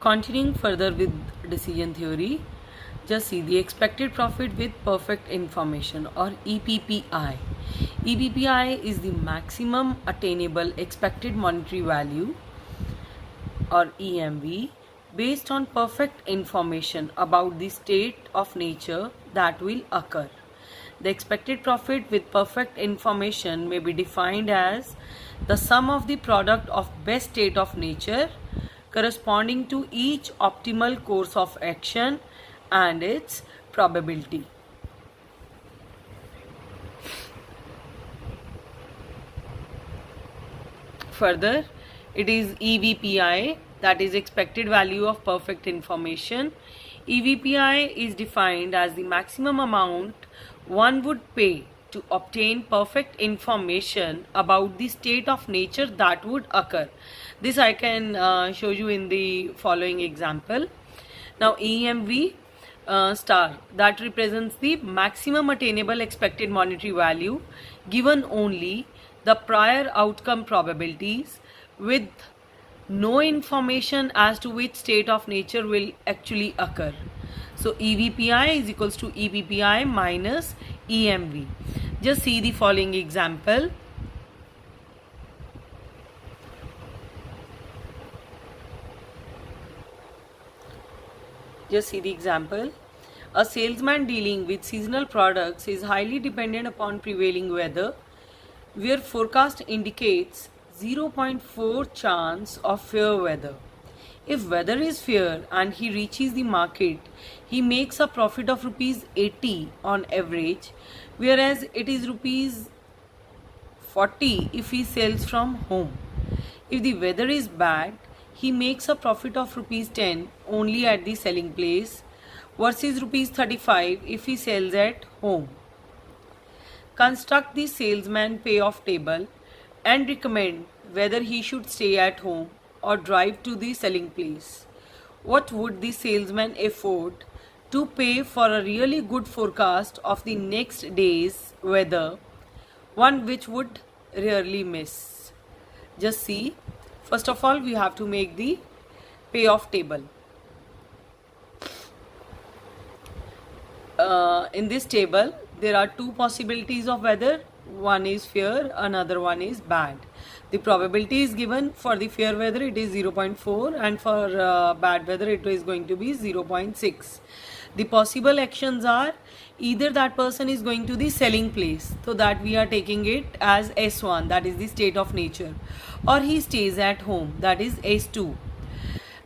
Continuing further with decision theory, just see the expected profit with perfect information or EPPI. EPPI is the maximum attainable expected monetary value or EMV based on perfect information about the state of nature that will occur. The expected profit with perfect information may be defined as the sum of the product of best state of nature corresponding to each optimal course of action and its probability. Further, it is EVPI, that is expected value of perfect information. EVPI is defined as the maximum amount one would pay to obtain perfect information about the state of nature that would occur. This I can show you in the following example. Now EMV star, that represents the maximum attainable expected monetary value given only the prior outcome probabilities with no information as to which state of nature will actually occur. So EVPI is equals to EPPI minus EMV. Just see the following example. Just see the example. A salesman dealing with seasonal products is highly dependent upon prevailing weather, where forecast indicates 0.4 chance of fair weather. If weather is fair and he reaches the market, he makes a profit of rupees 80 on average, whereas it is rupees 40 if he sells from home. If the weather is bad, he makes a profit of rupees 10 only at the selling place versus rupees 35 if he sells at home. Construct the salesman payoff table and recommend whether he should stay at home or drive to the selling place. What would the salesman afford to pay for a really good forecast of the next day's weather, one which would rarely miss? Just see, first of all we have to make the payoff table. In this table there are two possibilities of weather. One is fair, another one is bad. The probability is given. For the fair weather it is 0.4 and for bad weather it is going to be 0.6. The possible actions are either that person is going to the selling place, so that we are taking it as S1, that is the state of nature, or he stays at home, that is S2,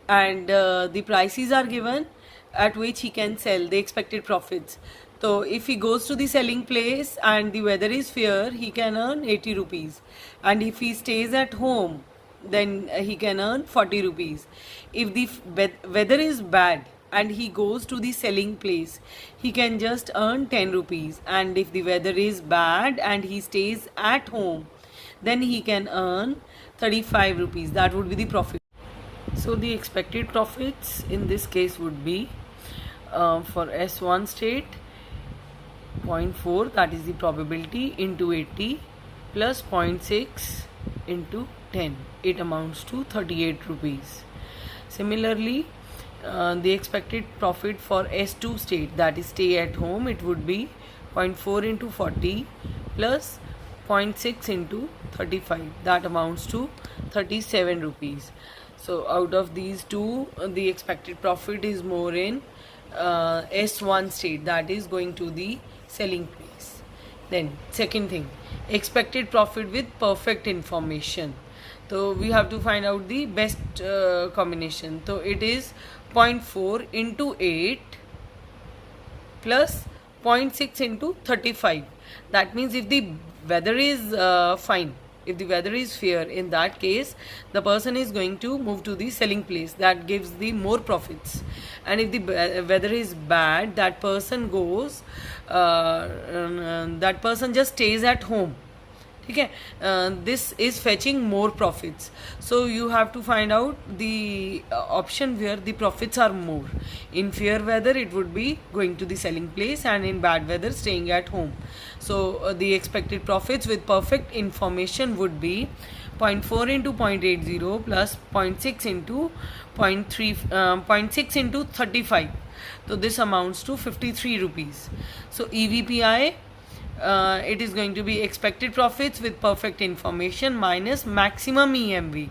and the prices are given at which he can sell the expected profits. So if he goes to the selling place and the weather is fair, he can earn 80 rupees, and if he stays at home then he can earn 40 rupees. If the weather is bad and he goes to the selling place, he can just earn 10 rupees, and if the weather is bad and he stays at home, then he can earn 35 rupees. That would be the profit. So the expected profits in this case would be for S1 state 0.4, that is the probability, into 80 plus 0.6 into 10, it amounts to 38 rupees. Similarly, the expected profit for S2 state, that is stay at home, it would be 0.4 into 40 plus 0.6 into 35, that amounts to 37 rupees. So out of these two, the expected profit is more in S1 state, that is going to the selling place. Then second thing, expected profit with perfect information. So we have to find out the best combination. So it is 0.4 into 8 plus 0.6 into 35. That means if the weather is fine, if the weather is fair, in that case the person is going to move to the selling place, that gives the more profits. And if the weather is bad, that person goes that person just stays at home. Okay, this is fetching more profits. So you have to find out the option where the profits are more. In fair weather it would be going to the selling place, and in bad weather staying at home. So the expected profits with perfect information would be 0.4 into 0.80 plus 0.6 into 0.6 into 35. So this amounts to 53 rupees. So EVPI, it is going to be expected profits with perfect information minus maximum EMV.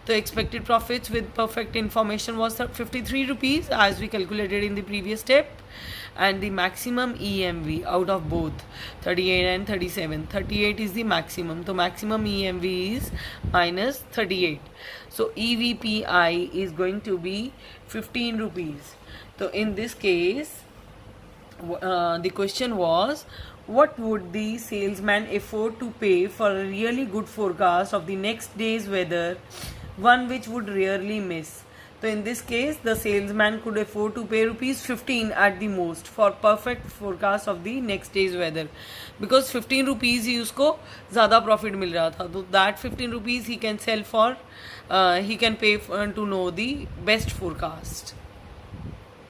So expected profits with perfect information was 53 rupees as we calculated in the previous step, and the maximum EMV out of both 38 and 37. 38 is the maximum. So maximum EMV is minus 38. So EVPI is going to be 15 rupees. So in this case, the question was, what would the salesman afford to pay for a really good forecast of the next day's weather, one which would rarely miss? So in this case, the salesman could afford to pay rupees 15 at the most for perfect forecast of the next day's weather, because 15 rupees ही उसको ज़्यादा profit मिल रहा था. So that 15 rupees he can sell for, he can pay to know the best forecast.